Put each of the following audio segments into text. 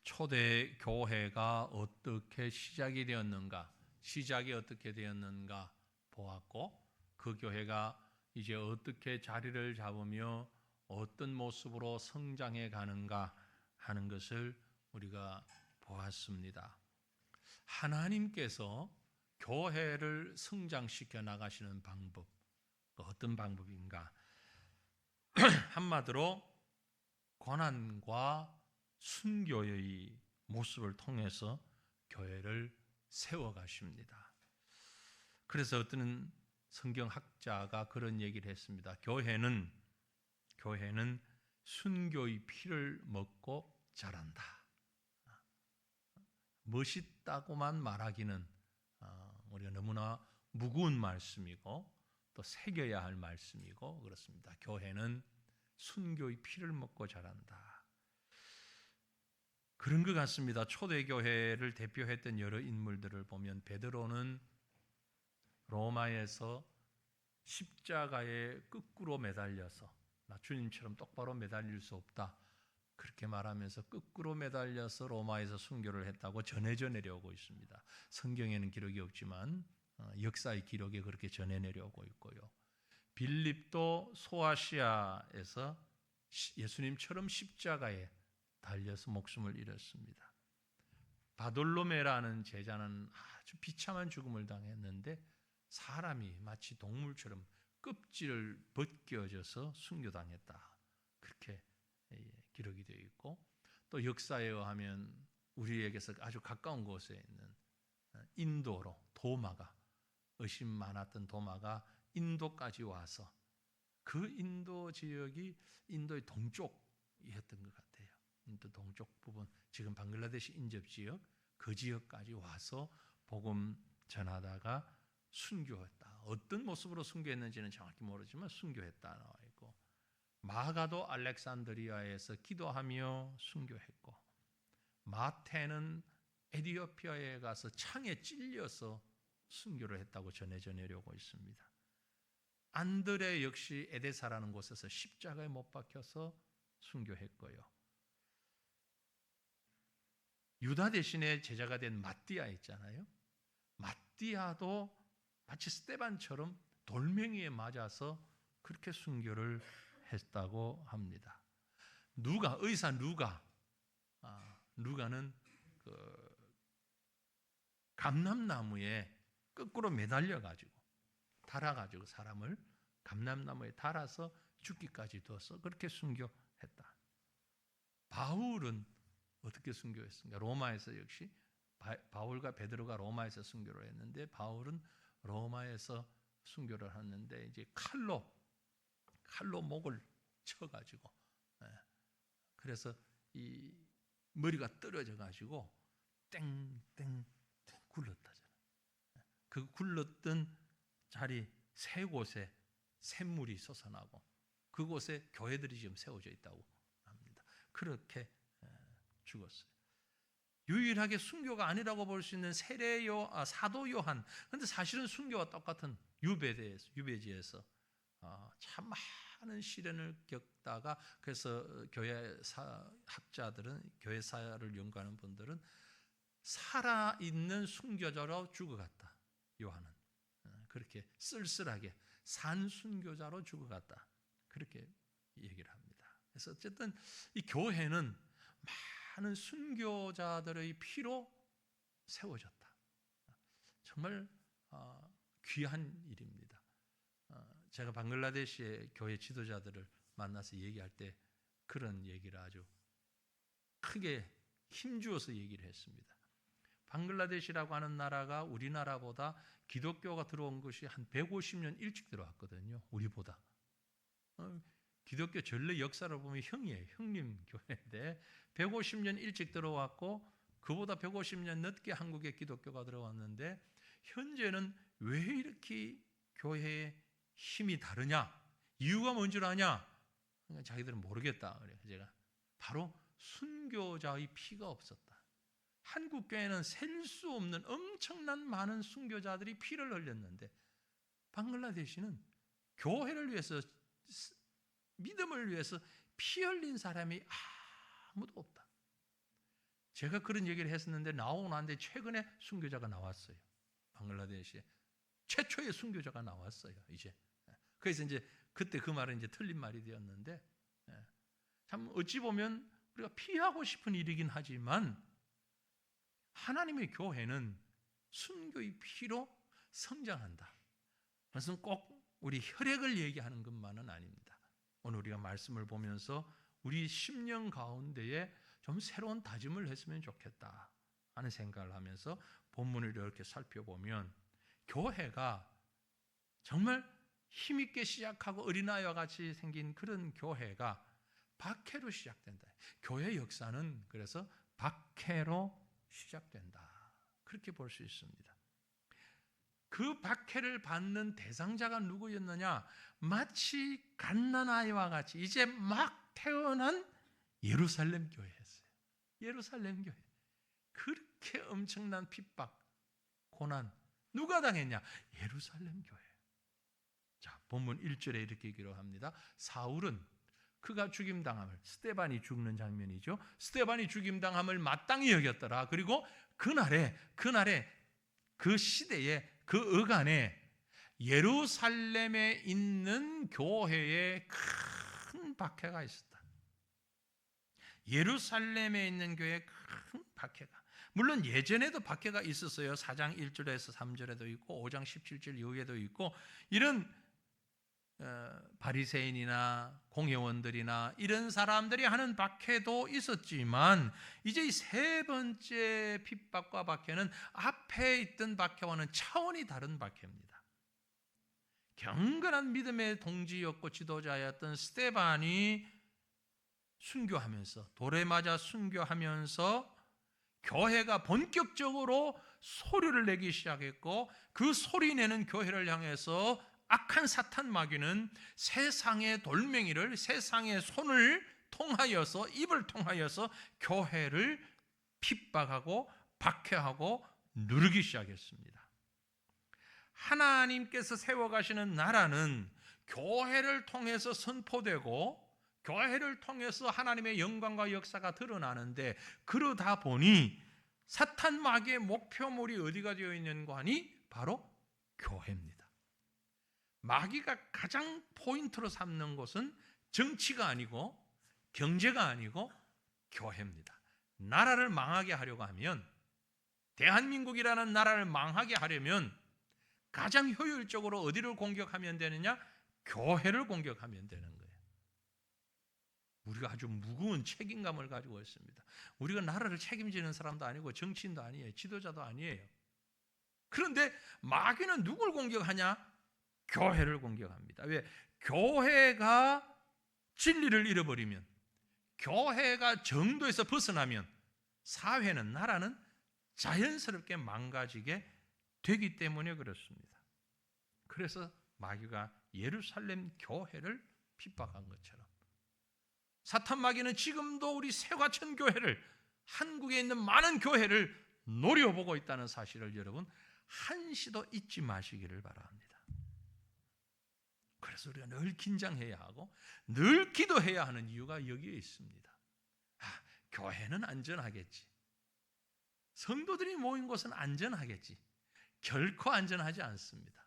초대 교회가 어떻게 시작이 되었는가, 시작이 어떻게 되었는가 보았고, 그 교회가 이제 어떻게 자리를 잡으며 어떤 모습으로 성장해 가는가 하는 것을 우리가 보았습니다. 하나님께서 교회를 성장시켜 나가시는 방법, 어떤 방법인가? 한마디로 고난과 순교의 모습을 통해서 교회를 세워가십니다. 그래서 어떤 성경학자가 그런 얘기를 했습니다. 교회는 순교의 피를 먹고 자란다. 멋있다고만 말하기는 우리가 너무나 무거운 말씀이고 또 새겨야 할 말씀이고 그렇습니다. 교회는 순교의 피를 먹고 자란다. 그런 것 같습니다. 초대교회를 대표했던 여러 인물들을 보면 베드로는 로마에서 십자가에 거꾸로 매달려서 나 주님처럼 똑바로 매달릴 수 없다. 그렇게 말하면서 거꾸로 매달려서 로마에서 순교를 했다고 전해져 내려오고 있습니다. 성경에는 기록이 없지만 역사의 기록에 그렇게 전해 내려오고 있고요. 빌립도 소아시아에서 예수님처럼 십자가에 달려서 목숨을 잃었습니다. 바돌로메라는 제자는 아주 비참한 죽음을 당했는데 사람이 마치 동물처럼 껍질을 벗겨져서 순교당했다. 그렇게 기록이 되어 있고 또 역사에 의하면 우리에게서 아주 가까운 곳에 있는 인도로 도마가 의심 많았던 도마가 인도까지 와서 그 인도 지역이 인도의 동쪽이었던 것 같아요. 인도 동쪽 부분, 지금 방글라데시 인접 지역, 그 지역까지 와서 복음 전하다가 순교했다. 어떤 모습으로 순교했는지는 정확히 모르지만 순교했다 나와 있고, 마가도 알렉산드리아에서 기도하며 순교했고, 마태는 에티오피아에 가서 창에 찔려서 순교를 했다고 전해져 내려오고 있습니다. 안드레 역시 에데사라는 곳에서 십자가에 못 박혀서 순교했고요. 유다 대신에 제자가 된 마띠아 있잖아요. 마띠아도 마치 스데반처럼 돌멩이에 맞아서 그렇게 순교를 했다고 합니다. 의사 누가는 감람나무에 거꾸로 매달려가지고 달아가지고 사람을 감람나무에 달아서 죽기까지 둬서 그렇게 순교했다. 바울은 어떻게 순교했습니까? 로마에서 역시 바울과 베드로가 로마에서 순교를 했는데 바울은 로마에서 순교를 했는데 이제 칼로 목을 쳐가지고 그래서 이 머리가 떨어져 가지고 땡땡 굴렀다잖아요. 그 굴렀던 자리 세 곳에 샘물이 솟아나고 그곳에 교회들이 지금 세워져 있다고 합니다. 그렇게 죽었어요. 유일하게 순교가 아니라고 볼 수 있는 사도 요한. 그런데 사실은 순교와 똑같은 유배지에서 참 많은 시련을 겪다가 그래서 교회 학자들은 교회사를 연구하는 분들은 살아있는 순교자로 죽어갔다. 요한은 그렇게 쓸쓸하게 산 순교자로 죽어갔다. 그렇게 얘기를 합니다. 그래서 어쨌든 이 교회는 많은 순교자들의 피로 세워졌다. 정말 귀한 일입니다. 제가 방글라데시의 교회 지도자들을 만나서 얘기할 때 그런 얘기를 아주 크게 힘주어서 얘기를 했습니다. 방글라데시라고 하는 나라가 우리나라보다 기독교가 들어온 것이 한 150년 일찍 들어왔거든요. 우리보다. 기독교 전래 역사를 보면 형님 교회인데 150년 일찍 들어왔고 그보다 150년 늦게 한국에 기독교가 들어왔는데 현재는 왜 이렇게 교회의 힘이 다르냐? 이유가 뭔 줄 아냐? 그러니까 자기들은 모르겠다. 그래요. 제가 바로 순교자의 피가 없었다. 한국 교회는 셀 수 없는 엄청난 많은 순교자들이 피를 흘렸는데 방글라데시는 교회를 위해서 믿음을 위해서 피 흘린 사람이 아무도 없다. 제가 그런 얘기를 했었는데 나오고 나는데 최근에 순교자가 나왔어요. 방글라데시에 최초의 순교자가 나왔어요. 이제 그래서 이제 그때 그 말은 이제 틀린 말이 되었는데, 참 어찌 보면 우리가 피하고 싶은 일이긴 하지만 하나님의 교회는 순교의 피로 성장한다. 그것은 꼭 우리 혈액을 얘기하는 것만은 아닙니다. 오늘 우리가 말씀을 보면서 우리 심령 가운데에 좀 새로운 다짐을 했으면 좋겠다 하는 생각을 하면서 본문을 이렇게 살펴보면 교회가 정말 힘있게 시작하고 어린아이와 같이 생긴 그런 교회가 박해로 시작된다. 교회 역사는 그래서 박해로 시작된다. 그렇게 볼 수 있습니다. 그 박해를 받는 대상자가 누구였느냐? 마치 갓난아이와 같이 이제 막 태어난 예루살렘 교회였어요. 예루살렘 교회. 그렇게 엄청난 핍박, 고난 누가 당했냐? 예루살렘 교회. 자, 본문 1절에 이렇게 기록합니다. 사울은 그가 죽임당함을, 스데반이 죽는 장면이죠. 스데반이 죽임당함을 마땅히 여겼더라. 그리고 그날에 그 시대에 그 어간에 예루살렘에 있는 교회에 큰 박해가 있었다. 예루살렘에 있는 교회에 큰 박해가. 물론 예전에도 박해가 있었어요. 4장 1절에서 3절에도 있고 5장 17절 이후에도 있고 이런 바리새인이나 공회원들이나 이런 사람들이 하는 박해도 있었지만 이제 이 세 번째 핍박과 박해는 앞에 있던 박해와는 차원이 다른 박해입니다. 경건한 믿음의 동지였고 지도자였던 스데반이 순교하면서 돌에 맞아 순교하면서 교회가 본격적으로 소리를 내기 시작했고 그 소리 내는 교회를 향해서 악한 사탄 마귀는 세상의 돌멩이를 세상의 손을 통하여서 입을 통하여서 교회를 핍박하고 박해하고 누르기 시작했습니다. 하나님께서 세워가시는 나라는 교회를 통해서 선포되고 교회를 통해서 하나님의 영광과 역사가 드러나는데 그러다 보니 사탄 마귀의 목표물이 어디가 되어 있는가 하니 바로 교회입니다. 마귀가 가장 포인트로 삼는 것은 정치가 아니고 경제가 아니고 교회입니다. 나라를 망하게 하려고 하면 대한민국이라는 나라를 망하게 하려면 가장 효율적으로 어디를 공격하면 되느냐? 교회를 공격하면 되는 거예요. 우리가 아주 무거운 책임감을 가지고 있습니다. 우리가 나라를 책임지는 사람도 아니고 정치인도 아니에요. 지도자도 아니에요. 그런데 마귀는 누굴 공격하냐? 교회를 공격합니다. 왜? 교회가 진리를 잃어버리면, 교회가 정도에서 벗어나면 사회는, 나라는 자연스럽게 망가지게 되기 때문에 그렇습니다. 그래서 마귀가 예루살렘 교회를 핍박한 것처럼 사탄 마귀는 지금도 우리 새과천 교회를, 한국에 있는 많은 교회를 노려보고 있다는 사실을 여러분 한시도 잊지 마시기를 바랍니다. 그래서 우리가 늘 긴장해야 하고 늘 기도해야 하는 이유가 여기에 있습니다. 교회는 안전하겠지. 성도들이 모인 곳은 안전하겠지. 결코 안전하지 않습니다.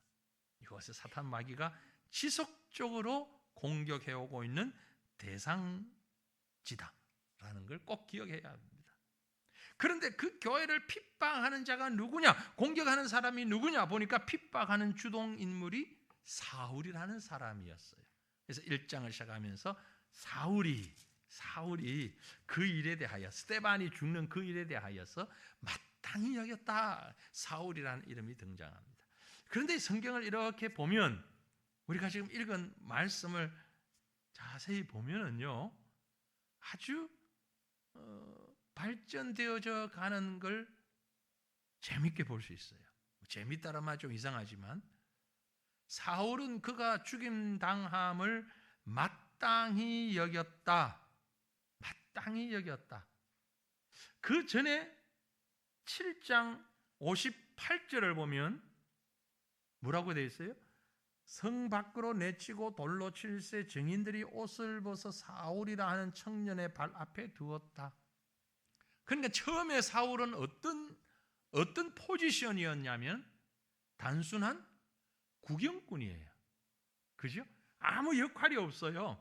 이것을 사탄 마귀가 지속적으로 공격해오고 있는 대상지다라는 걸 꼭 기억해야 합니다. 그런데 그 교회를 핍박하는 자가 누구냐? 공격하는 사람이 누구냐? 보니까 핍박하는 주동인물이 사울이라는 사람이었어요. 그래서 1장을 시작하면서 사울이 그 일에 대하여, 스데반이 죽는 그 일에 대하여서 마땅히 여겼다. 사울이라는 이름이 등장합니다. 그런데 성경을 이렇게 보면 우리가 지금 읽은 말씀을 자세히 보면은요, 아주 발전되어져 가는 걸 재밌게 볼 수 있어요. 재밌다란 말 좀 이상하지만 사울은 그가 죽임당함을 마땅히 여겼다. 마땅히 여겼다. 그 전에 7장 58절을 보면 뭐라고 되어 있어요? 성 밖으로 내치고 돌로 칠세 증인들이 옷을 벗어 사울이라 하는 청년의 발 앞에 두었다. 그러니까 처음에 사울은 어떤 포지션이었냐면 단순한 구경꾼이에요. 그죠? 아무 역할이 없어요.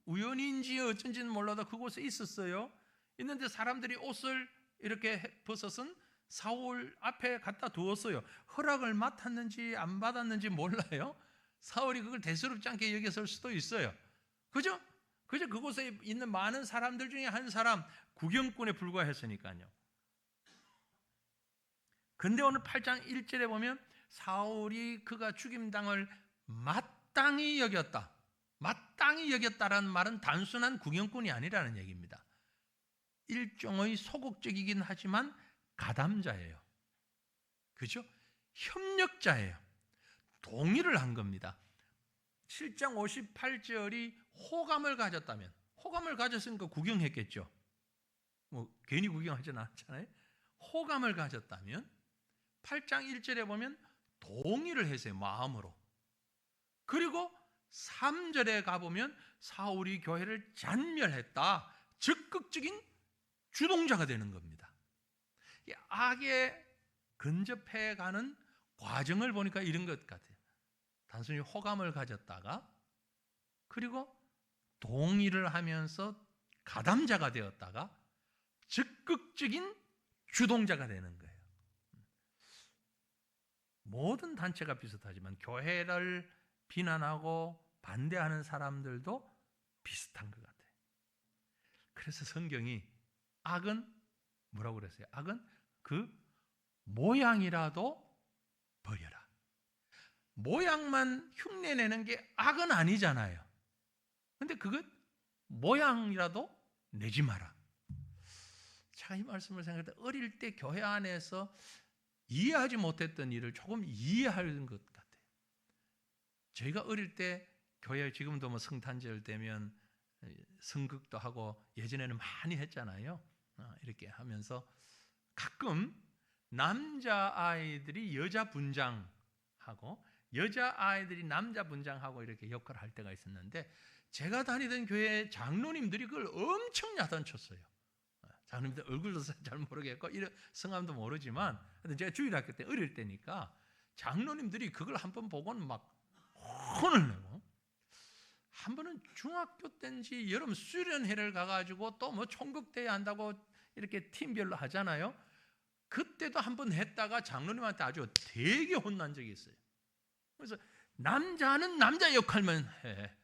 우연인지 어쩐지는 몰라도 그곳에 있었어요. 있는데 사람들이 옷을 이렇게 벗어선 사울 앞에 갖다 두었어요. 허락을 맡았는지 안 받았는지 몰라요. 사울이 그걸 대수롭지 않게 여겼을 수도 있어요. 그죠? 그곳에 있는 많은 사람들 중에 한 사람, 구경꾼에 불과했으니까요. 근데 오늘 8장 1절에 보면 사울이 그가 죽임당을 마땅히 여겼다. 마땅히 여겼다라는 말은 단순한 구경꾼이 아니라는 얘기입니다. 일종의 소극적이긴 하지만 가담자예요. 그죠? 협력자예요. 동의를 한 겁니다. 7장 58절이 호감을 가졌다면, 호감을 가졌으니까 구경했겠죠. 뭐 괜히 구경하지는 않잖아요. 호감을 가졌다면 8장 1절에 보면 동의를 했어요. 마음으로. 그리고 3절에 가보면 사울이 교회를 잔멸했다. 적극적인 주동자가 되는 겁니다. 이 악에 근접해가는 과정을 보니까 이런 것 같아요. 단순히 호감을 가졌다가 그리고 동의를 하면서 가담자가 되었다가 적극적인 주동자가 되는 거예요. 모든 단체가 비슷하지만 교회를 비난하고 반대하는 사람들도 비슷한 것 같아요. 그래서 성경이 악은 뭐라고 그랬어요? 악은 그 모양이라도 버려라. 모양만 흉내내는 게 악은 아니잖아요. 근데 그것 모양이라도 내지 마라. 제가 이 말씀을 생각할 때 어릴 때 교회 안에서 이해하지 못했던 일을 조금 이해하는 것 같아요. 저희가 어릴 때 교회 지금도 뭐 성탄절 되면 성극도 하고 예전에는 많이 했잖아요. 이렇게 하면서 가끔 남자아이들이 여자 분장하고 여자아이들이 남자 분장하고 이렇게 역할을 할 때가 있었는데 제가 다니던 교회 장로님들이 그걸 엄청 야단쳤어요. 장로님들 얼굴도 잘 모르겠고 성함도 모르지만 제가 주일학교 때 어릴 때니까 장로님들이 그걸 한번 보고는 막 혼을 내고 한 번은 중학교 때인지 여름 수련회를 가가지고 또 뭐 총극대회 한다고 이렇게 팀별로 하잖아요. 그때도 한 번 했다가 장로님한테 아주 되게 혼난 적이 있어요. 그래서 남자는 남자 역할만 해.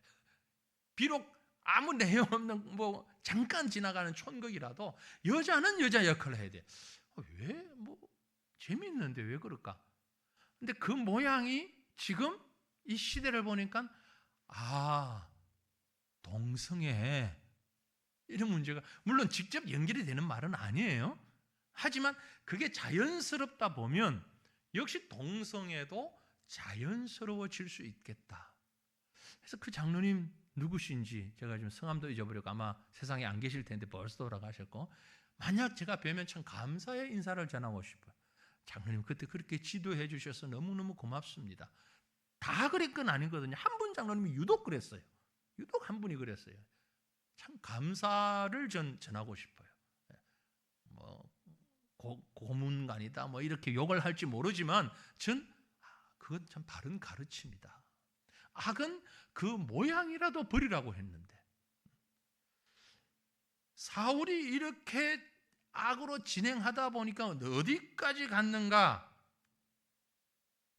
비록 아무 내용 없는 뭐 잠깐 지나가는 촌극이라도 여자는 여자 역할을 해야 돼. 왜 뭐 재밌는데 왜 그럴까? 근데 그 모양이 지금 이 시대를 보니까 동성애 이런 문제가 물론 직접 연결이 되는 말은 아니에요. 하지만 그게 자연스럽다 보면 역시 동성애도 자연스러워질 수 있겠다. 그래서 그 장로님 누구신지 제가 지금 성함도 잊어버렸고 아마 세상에 안 계실 텐데 벌써 돌아가셨고 만약 제가 뵈면 참 감사의 인사를 전하고 싶어요. 장로님 그때 그렇게 지도해 주셔서 너무너무 고맙습니다. 다 그럴 건 아니거든요. 한 분 장로님이 유독 그랬어요. 유독 한 분이 그랬어요. 참 감사를 전하고 싶어요. 뭐 고문관이다 뭐 이렇게 욕을 할지 모르지만 그건 참 바른 가르침이다. 악은 그 모양이라도 버리라고 했는데 사울이 이렇게 악으로 진행하다 보니까 어디까지 갔는가?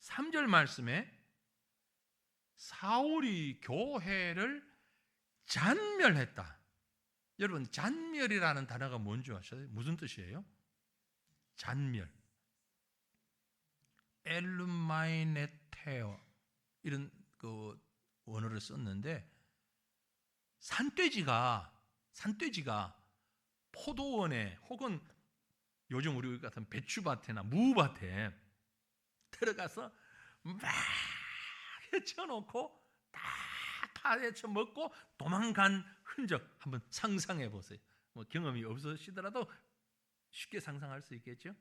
3절 말씀에 사울이 교회를 잔멸했다. 여러분 잔멸이라는 단어가 뭔지 아셔요? 무슨 뜻이에요? 잔멸 엘루마이네테어 이런 그 원어를 썼는데 산돼지가 포도원에 혹은 요즘 우리 같은 배추밭이나 무밭에 들어가서 막 헤쳐놓고 다 파헤쳐 먹고 도망간 흔적 한번 상상해 보세요. 뭐 경험이 없으시더라도 쉽게 상상할 수 있겠죠.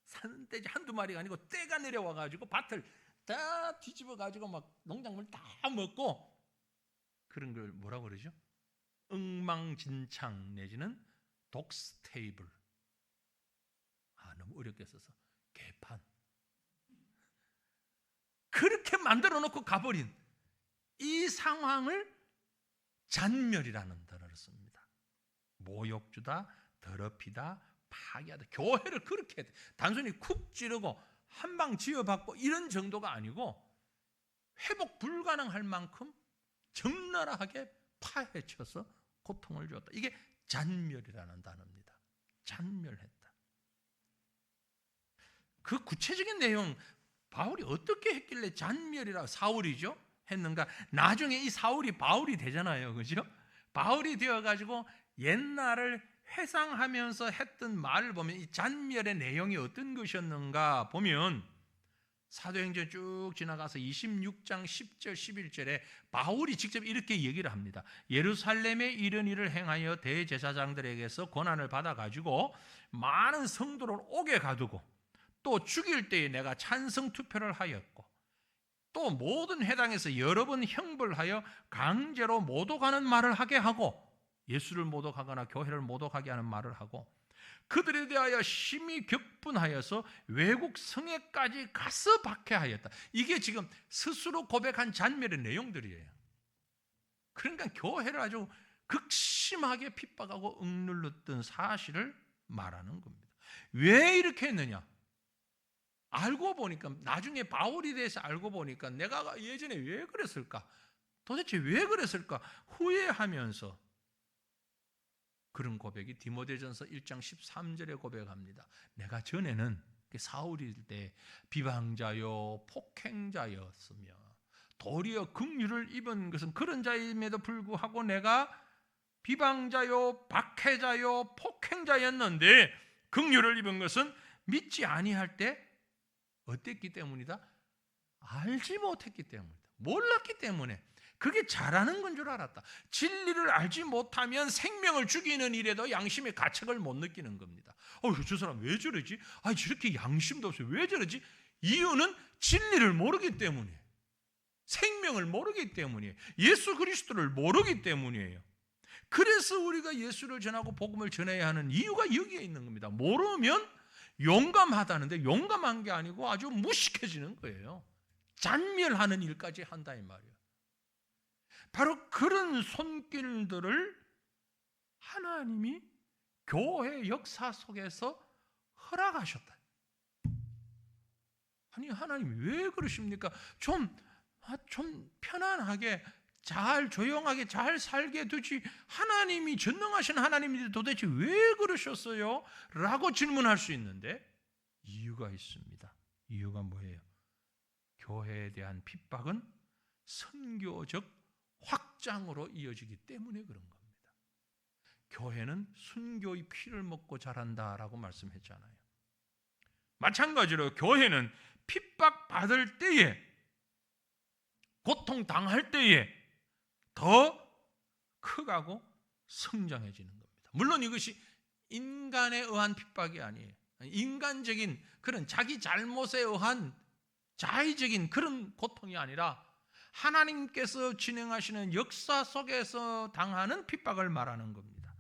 산돼지 한두 마리가 아니고 떼가 내려와가지고 밭을 다 뒤집어가지고 막 농작물 다 먹고 그런 걸 뭐라고 그러죠? 엉망진창 내지는 독스 테이블. 너무 어렵게 써서 개판. 그렇게 만들어 놓고 가버린 이 상황을 잔멸이라는 단어를 씁니다. 모욕주다, 더럽히다, 파괴하다. 교회를 그렇게 해야 돼. 단순히 쿡 찌르고 한 방 지어받고 이런 정도가 아니고 회복 불가능할 만큼 적나라하게 파헤쳐서 고통을 주었다. 이게 잔멸이라는 단어입니다. 잔멸했다. 그 구체적인 내용, 바울이 어떻게 했길래 잔멸이라, 사울이죠? 했는가? 나중에 이 사울이 바울이 되잖아요. 그죠? 바울이 되어가지고 옛날을 회상하면서 했던 말을 보면 이 잔멸의 내용이 어떤 것이었는가 보면 사도행전 쭉 지나가서 26장 10절 11절에 바울이 직접 이렇게 얘기를 합니다. 예루살렘에 이런 일을 행하여 대제사장들에게서 권한을 받아가지고 많은 성도를 옥에 가두고 또 죽일 때에 내가 찬성 투표를 하였고 또 모든 회당에서 여러 번 형벌하여 강제로 모독하는 말을 하게 하고, 예수를 모독하거나 교회를 모독하게 하는 말을 하고, 그들에 대하여 심히 격분하여서 외국 성에까지 가서 박해하였다. 이게 지금 스스로 고백한 잔멸의 내용들이에요. 그러니까 교회를 아주 극심하게 핍박하고 억눌렀던 사실을 말하는 겁니다. 왜 이렇게 했느냐? 알고 보니까, 나중에 바울에 대해서 알고 보니까 내가 예전에 왜 그랬을까? 도대체 왜 그랬을까? 후회하면서 그런 고백이 디모데전서 1장 13절에 고백합니다. 내가 전에는 사울일 때 비방자요 폭행자였으며 도리어 긍휼을 입은 것은 그런 자임에도 불구하고 내가 비방자요 박해자요 폭행자였는데 긍휼을 입은 것은 믿지 아니할 때 어땠기 때문이다? 알지 못했기 때문이다. 몰랐기 때문에. 그게 잘하는 건 줄 알았다. 진리를 알지 못하면 생명을 죽이는 일에도 양심의 가책을 못 느끼는 겁니다. 저 사람 왜 저러지? 저렇게 양심도 없어요. 왜 저러지? 이유는 진리를 모르기 때문이에요. 생명을 모르기 때문이에요. 예수 그리스도를 모르기 때문이에요. 그래서 우리가 예수를 전하고 복음을 전해야 하는 이유가 여기에 있는 겁니다. 모르면 용감하다는데 용감한 게 아니고 아주 무식해지는 거예요. 잔멸하는 일까지 한다 이 말이에요. 바로 그런 손길들을 하나님이 교회 역사 속에서 허락하셨다. 아니 하나님 왜 그러십니까? 좀 편안하게 잘 조용하게 잘 살게 두지, 하나님이 전능하신 하나님인데 도대체 왜 그러셨어요? 라고 질문할 수 있는데 이유가 있습니다. 이유가 뭐예요? 교회에 대한 핍박은 선교적 확장으로 이어지기 때문에 그런 겁니다. 교회는 순교의 피를 먹고 자란다라고 말씀했잖아요. 마찬가지로 교회는 핍박받을 때에, 고통당할 때에 더 커가고 성장해지는 겁니다. 물론 이것이 인간에 의한 핍박이 아니에요. 인간적인 그런 자기 잘못에 의한 자의적인 그런 고통이 아니라 하나님께서 진행하시는 역사 속에서 당하는 핍박을 말하는 겁니다.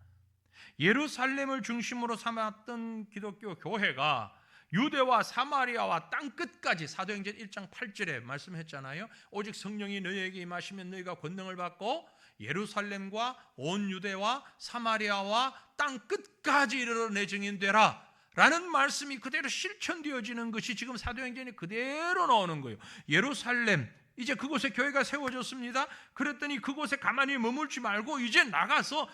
예루살렘을 중심으로 삼았던 기독교 교회가 유대와 사마리아와 땅끝까지, 사도행전 1장 8절에 말씀했잖아요. 오직 성령이 너희에게 임하시면 너희가 권능을 받고 예루살렘과 온 유대와 사마리아와 땅끝까지 이르러 내 증인 되라 라는 말씀이 그대로 실천되어지는 것이 지금 사도행전에 그대로 나오는 거예요. 예루살렘, 이제 그곳에 교회가 세워졌습니다. 그랬더니 그곳에 가만히 머물지 말고 이제 나가서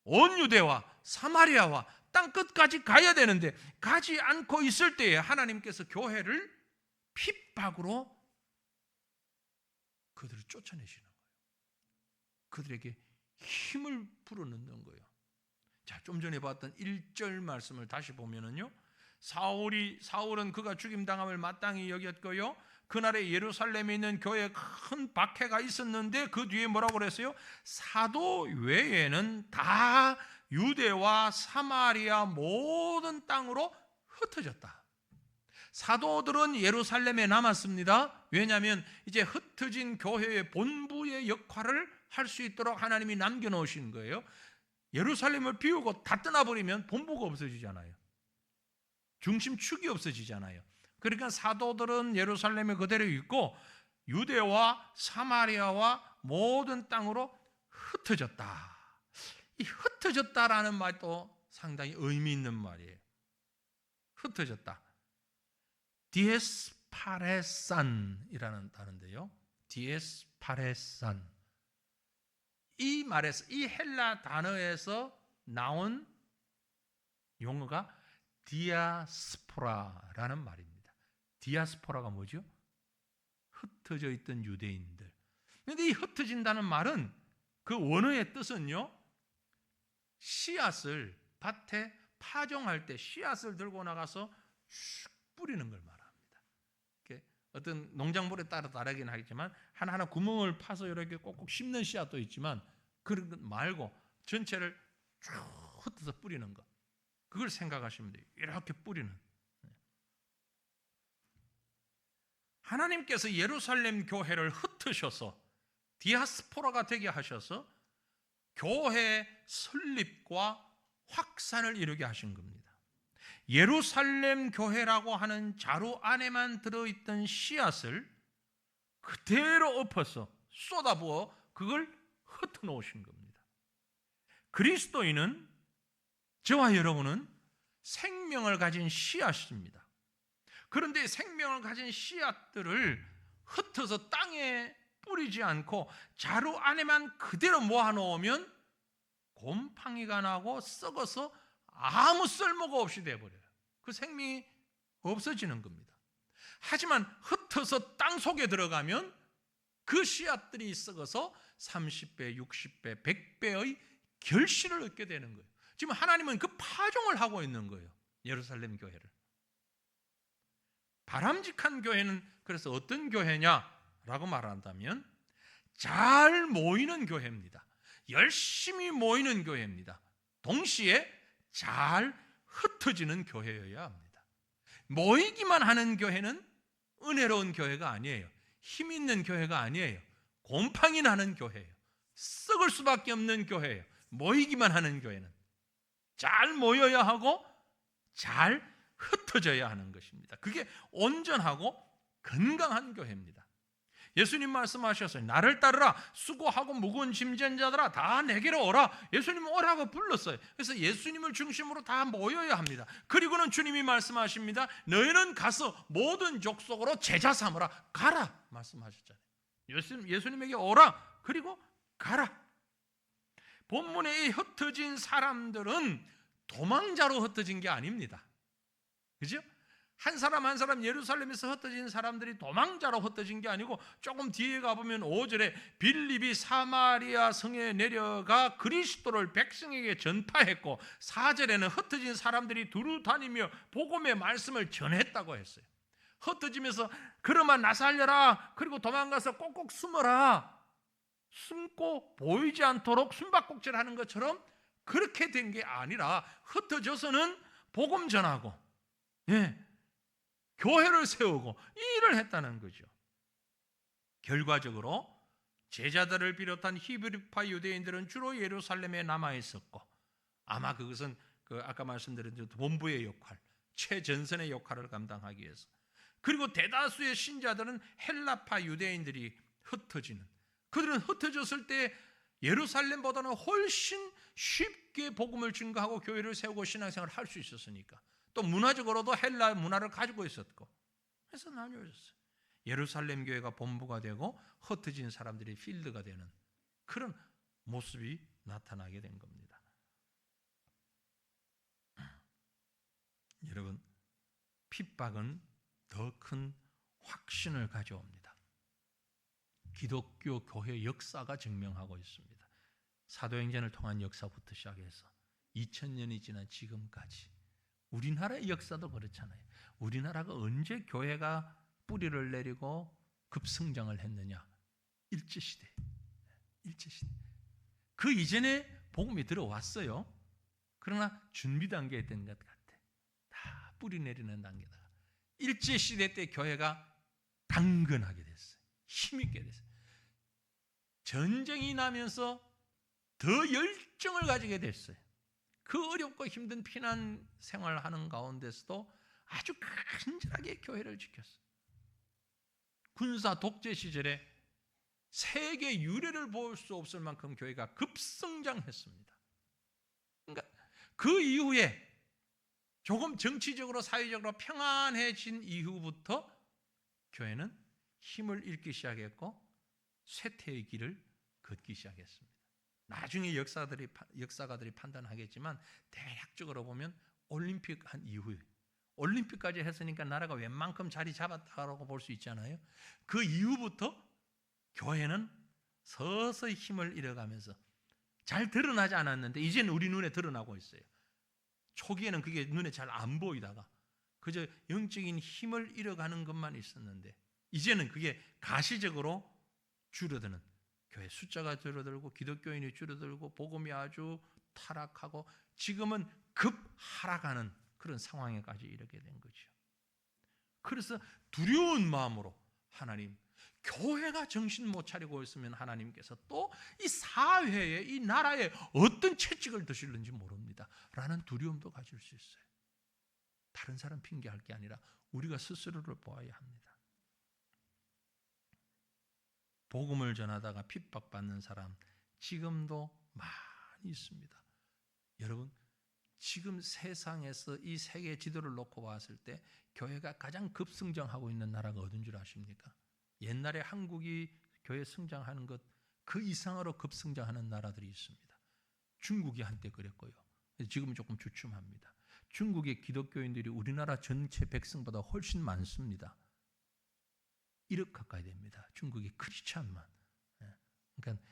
온 유대와 사마리아와 땅끝까지 가야 되는데 가지 않고 있을 때에 하나님께서 교회를 핍박으로 그들을 쫓아내시는 거예요. 그들에게 힘을 불어넣는 거예요. 자, 좀 전에 봤던 1절 말씀을 다시 보면은요, 사울은 그가 죽임당함을 마땅히 여겼고요, 그날에 예루살렘에 있는 교회에 큰 박해가 있었는데 그 뒤에 뭐라고 그랬어요? 사도 외에는 다 유대와 사마리아 모든 땅으로 흩어졌다. 사도들은 예루살렘에 남았습니다. 왜냐하면 이제 흩어진 교회의 본부의 역할을 할 수 있도록 하나님이 남겨놓으신 거예요. 예루살렘을 비우고 다 떠나버리면 본부가 없어지잖아요. 중심축이 없어지잖아요. 그러니까 사도들은 예루살렘에 그대로 있고 유대와 사마리아와 모든 땅으로 흩어졌다. 이 흩어졌다라는 말도 상당히 의미 있는 말이에요. 흩어졌다. 디에스파레산이라는 단어인데요. 디에스파레산. 이 말에서, 이 헬라 단어에서 나온 용어가 디아스포라라는 말입니다. 디아스포라가 뭐죠? 흩어져 있던 유대인들. 그런데 이 흩어진다는 말은 그 원어의 뜻은요, 씨앗을 밭에 파종할 때 씨앗을 들고 나가서 슉 뿌리는 걸 말합니다. 이렇게 어떤 농작물에 따라 다르긴 하겠지만 하나하나 구멍을 파서 이렇게 꼭꼭 심는 씨앗도 있지만 그런 것 말고 전체를 쭉 흩어서 뿌리는 것. 그걸 생각하시면 돼요. 이렇게 뿌리는. 하나님께서 예루살렘 교회를 흩으셔서 디아스포라가 되게 하셔서 교회 설립과 확산을 이루게 하신 겁니다. 예루살렘 교회라고 하는 자루 안에만 들어있던 씨앗을 그대로 엎어서 쏟아부어 그걸 흩어놓으신 겁니다. 그리스도인은, 저와 여러분은 생명을 가진 씨앗입니다. 그런데 생명을 가진 씨앗들을 흩어서 땅에 뿌리지 않고 자루 안에만 그대로 모아놓으면 곰팡이가 나고 썩어서 아무 쓸모가 없이 돼버려요. 그 생명이 없어지는 겁니다. 하지만 흩어서 땅 속에 들어가면 그 씨앗들이 썩어서 30배, 60배, 100배의 결실을 얻게 되는 거예요. 지금 하나님은 그 파종을 하고 있는 거예요. 예루살렘 교회를. 바람직한 교회는 그래서 어떤 교회냐라고 말한다면 잘 모이는 교회입니다. 열심히 모이는 교회입니다. 동시에 잘 흩어지는 교회여야 합니다. 모이기만 하는 교회는 은혜로운 교회가 아니에요. 힘 있는 교회가 아니에요. 곰팡이 나는 교회예요. 썩을 수밖에 없는 교회예요. 모이기만 하는 교회는 잘 모여야 하고 잘 흩어져야 하는 것입니다. 그게 온전하고 건강한 교회입니다. 예수님 말씀하셨어요. 나를 따르라. 수고하고 무거운 짐진 자들아 다 내게로 오라. 예수님은 오라고 불렀어요. 그래서 예수님을 중심으로 다 모여야 합니다. 그리고는 주님이 말씀하십니다. 너희는 가서 모든 족속으로 제자 삼으라. 가라 말씀하셨잖아요. 예수님에게 오라. 그리고 가라. 본문에 이 흩어진 사람들은 도망자로 흩어진 게 아닙니다. 그죠? 한 사람 한 사람 예루살렘에서 흩어진 사람들이 도망자로 흩어진 게 아니고 조금 뒤에 가보면 5절에 빌립이 사마리아 성에 내려가 그리스도를 백성에게 전파했고 4절에는 흩어진 사람들이 두루 다니며 복음의 말씀을 전했다고 했어요. 흩어지면서 그러마 나 살려라. 그리고 도망가서 꼭꼭 숨어라. 숨고 보이지 않도록 숨바꼭질하는 것처럼 그렇게 된 게 아니라 흩어져서는 복음 전하고 교회를 세우고 이 일을 했다는 거죠. 결과적으로 제자들을 비롯한 히브리파 유대인들은 주로 예루살렘에 남아 있었고 아마 그것은 아까 말씀드린 본부의 역할, 최전선의 역할을 감당하기 위해서 그리고 대다수의 신자들은 헬라파 유대인들이 흩어지는 그들은 흩어졌을 때 예루살렘보다는 훨씬 쉽게 복음을 증거하고 교회를 세우고 신앙생활을 할 수 있었으니까 또 문화적으로도 헬라 문화를 가지고 있었고 그래서 나뉘어졌어요. 예루살렘 교회가 본부가 되고 흩어진 사람들이 필드가 되는 그런 모습이 나타나게 된 겁니다. 여러분, 핍박은 더 큰 확신을 가져옵니다. 기독교 교회 역사가 증명하고 있습니다. 사도행전을 통한 역사부터 시작해서 2000년이 지난 지금까지 우리나라의 역사도 그렇잖아요. 우리나라가 언제 교회가 뿌리를 내리고 급성장을 했느냐? 일제시대. 그 이전에 복음이 들어왔어요. 그러나 준비 단계에 있던 것 같아. 다 뿌리 내리는 단계다가 일제시대 때 교회가 강건하게 됐어요. 힘있게 됐어요. 전쟁이 나면서 더 열정을 가지게 됐어요. 그 어렵고 힘든 피난 생활하는 가운데서도 아주 간절하게 교회를 지켰어요. 군사 독재 시절에 세계 유례를 볼 수 없을 만큼 교회가 급성장했습니다. 그러니까 그 이후에 조금 정치적으로 사회적으로 평안해진 이후부터 교회는 힘을 잃기 시작했고 쇠퇴의 길을 걷기 시작했습니다. 나중에 역사가들이 판단하겠지만 대략적으로 보면 올림픽 한 이후에 올림픽까지 했으니까 나라가 웬만큼 자리 잡았다고 볼 수 있잖아요. 그 이후부터 교회는 서서히 힘을 잃어가면서 잘 드러나지 않았는데 이제는 우리 눈에 드러나고 있어요. 초기에는 그게 눈에 잘 안 보이다가 그저 영적인 힘을 잃어가는 것만 있었는데 이제는 그게 가시적으로 줄어드는, 교회 숫자가 줄어들고 기독교인이 줄어들고 복음이 아주 타락하고 지금은 급 하락하는 그런 상황에까지 이르게 된 거죠. 그래서 두려운 마음으로 하나님, 교회가 정신 못 차리고 있으면 하나님께서 또 이 사회에, 이 나라에 어떤 채찍을 드실는지 모릅니다 라는 두려움도 가질 수 있어요. 다른 사람 핑계할 게 아니라 우리가 스스로를 보아야 합니다. 복음을 전하다가 핍박받는 사람 지금도 많이 있습니다. 여러분, 지금 세상에서 이 세계 지도를 놓고 봤을 때 교회가 가장 급성장하고 있는 나라가 어딘 줄 아십니까? 옛날에 한국이 교회 성장하는 것 그 이상으로 급성장하는 나라들이 있습니다. 중국이 한때 그랬고요. 지금은 조금 주춤합니다. 중국의 기독교인들이 우리나라 전체 백성보다 훨씬 많습니다. 1억 가까이 됩니다. 중국의 크리스찬만. 그러니까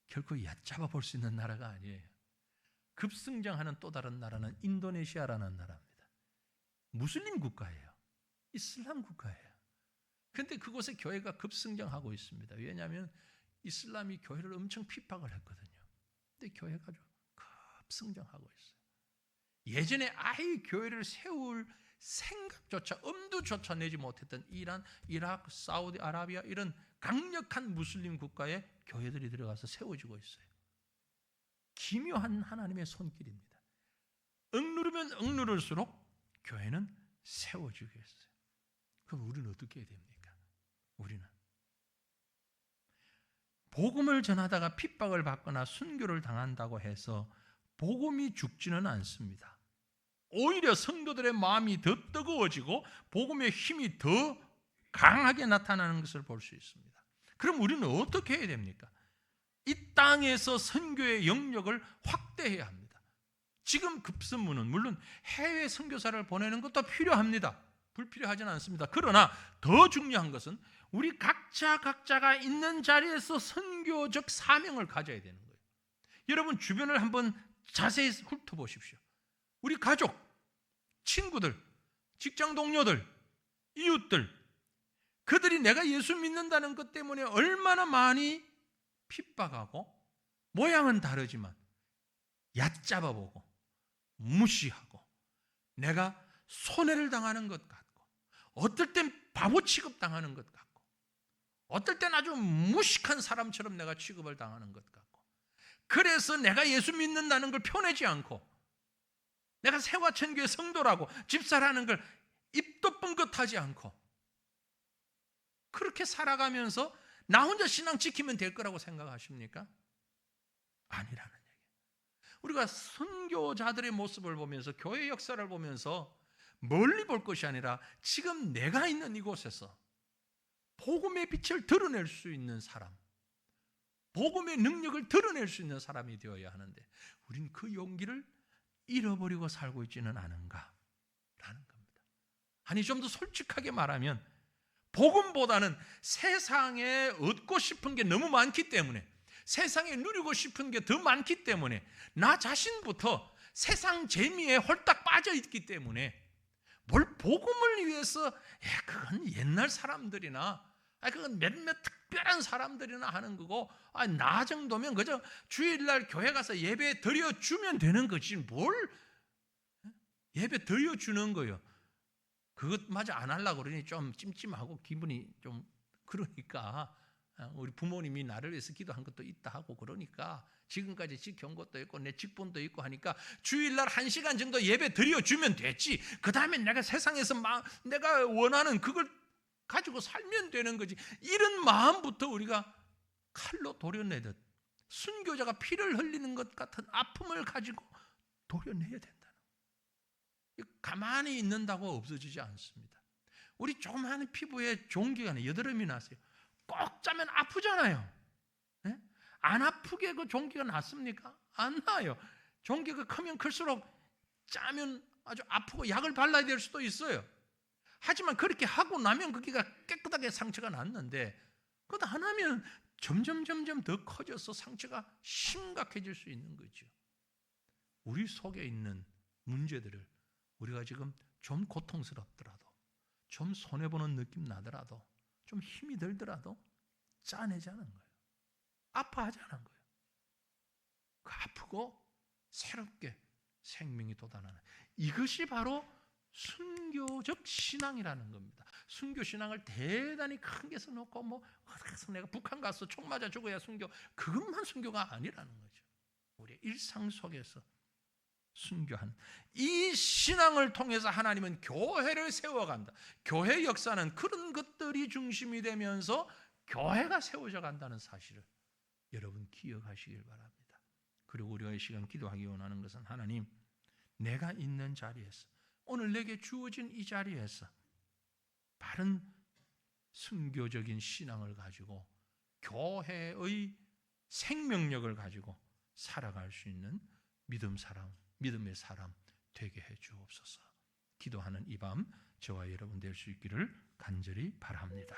결코 얕잡아 볼 수 있는 나라가 아니에요. 급성장하는 또 다른 나라는 인도네시아라는 나라입니다. 무슬림 국가예요. 이슬람 국가예요. 그런데 그곳에 교회가 급성장하고 있습니다. 왜냐하면 이슬람이 교회를 엄청 핍박을 했거든요. 근데 교회가 아주 급성장하고 있어요. 예전에 아예 교회를 세울 생각조차, 엄두조차 내지 못했던 이란, 이라크, 사우디아라비아 이런 강력한 무슬림 국가에 교회들이 들어가서 세워지고 있어요. 기묘한 하나님의 손길입니다. 억누르면 억누를수록 교회는 세워지겠어요. 그럼 우리는 어떻게 해야 됩니까? 우리는 복음을 전하다가 핍박을 받거나 순교를 당한다고 해서 복음이 죽지는 않습니다. 오히려 성도들의 마음이 더 뜨거워지고 복음의 힘이 더 강하게 나타나는 것을 볼 수 있습니다. 그럼 우리는 어떻게 해야 됩니까? 이 땅에서 선교의 영역을 확대해야 합니다. 지금 급선무는 물론 해외 선교사를 보내는 것도 필요합니다. 불필요하지는 않습니다. 그러나 더 중요한 것은 우리 각자가 있는 자리에서 선교적 사명을 가져야 되는 거예요. 여러분 주변을 한번 자세히 훑어보십시오. 우리 가족, 친구들, 직장 동료들, 이웃들, 그들이 내가 예수 믿는다는 것 때문에 얼마나 많이 핍박하고 모양은 다르지만 얕잡아보고 무시하고 내가 손해를 당하는 것 같고 어떨 땐 바보 취급당하는 것 같고 어떨 땐 아주 무식한 사람처럼 내가 취급을 당하는 것 같고 그래서 내가 예수 믿는다는 걸 표내지 않고 내가 세화천교의 성도라고 집사라는 걸 입도 뻥긋하지 않고 그렇게 살아가면서 나 혼자 신앙 지키면 될 거라고 생각하십니까? 아니라는 얘기예요. 우리가 선교자들의 모습을 보면서 교회 역사를 보면서 멀리 볼 것이 아니라 지금 내가 있는 이곳에서 복음의 빛을 드러낼 수 있는 사람, 복음의 능력을 드러낼 수 있는 사람이 되어야 하는데 우리는 그 용기를 잃어버리고 살고 있지는 않은가라는 겁니다. 아니 좀 더 솔직하게 말하면 복음보다는 세상에 얻고 싶은 게 너무 많기 때문에 세상에 누리고 싶은 게 더 많기 때문에 나 자신부터 세상 재미에 홀딱 빠져 있기 때문에 뭘 복음을 위해서 그건 옛날 사람들이나 그건 몇몇 특별한 사람들이나 하는 거고 나 정도면 그저 주일날 교회 가서 예배 드려주면 되는 거지 뭘 예배 드려주는 거요. 그것마저 안 하려고 그러니 좀 찜찜하고 기분이 좀 그러니까 우리 부모님이 나를 위해서 기도한 것도 있다 하고 그러니까 지금까지 지켜온 것도 있고 내 직분도 있고 하니까 주일날 1시간 정도 예배 드려주면 됐지. 그 다음에 내가 세상에서 내가 원하는 그걸 가지고 살면 되는 거지. 이런 마음부터 우리가 칼로 도려내듯 순교자가 피를 흘리는 것 같은 아픔을 가지고 도려내야 된다는 거예요. 가만히 있는다고 없어지지 않습니다. 우리 조그마한 피부에 종기가 나요. 여드름이 났어요. 꼭 짜면 아프잖아요. 네? 안 아프게 그 종기가 났습니까? 안 나요. 종기가 크면 클수록 짜면 아주 아프고 약을 발라야 될 수도 있어요. 하지만 그렇게 하고 나면 거기가 깨끗하게 상처가 났는데 그것 안 하면 점점 더 커져서 상처가 심각해질 수 있는 거죠. 우리 속에 있는 문제들을 우리가 지금 좀 고통스럽더라도 좀 손해보는 느낌 나더라도 좀 힘이 들더라도 짜내자는 거예요. 아파하자는 거예요. 그 아프고 새롭게 생명이 돋아나는 이것이 바로 순교적 신앙이라는 겁니다. 순교 신앙을 대단히 큰 데서 놓고 그래서 내가 북한 가서 총 맞아 죽어야 순교, 그것만 순교가 아니라는 거죠. 우리의 일상 속에서 순교한 이 신앙을 통해서 하나님은 교회를 세워간다. 교회 역사는 그런 것들이 중심이 되면서 교회가 세워져 간다는 사실을 여러분 기억하시길 바랍니다. 그리고 우리가 이 시간 기도하기 원하는 것은 하나님, 내가 있는 자리에서 오늘 내게 주어진 이 자리에서 바른 순교적인 신앙을 가지고 교회의 생명력을 가지고 살아갈 수 있는 믿음의 사람 되게 해 주옵소서. 기도하는 이 밤 저와 여러분 될 수 있기를 간절히 바랍니다.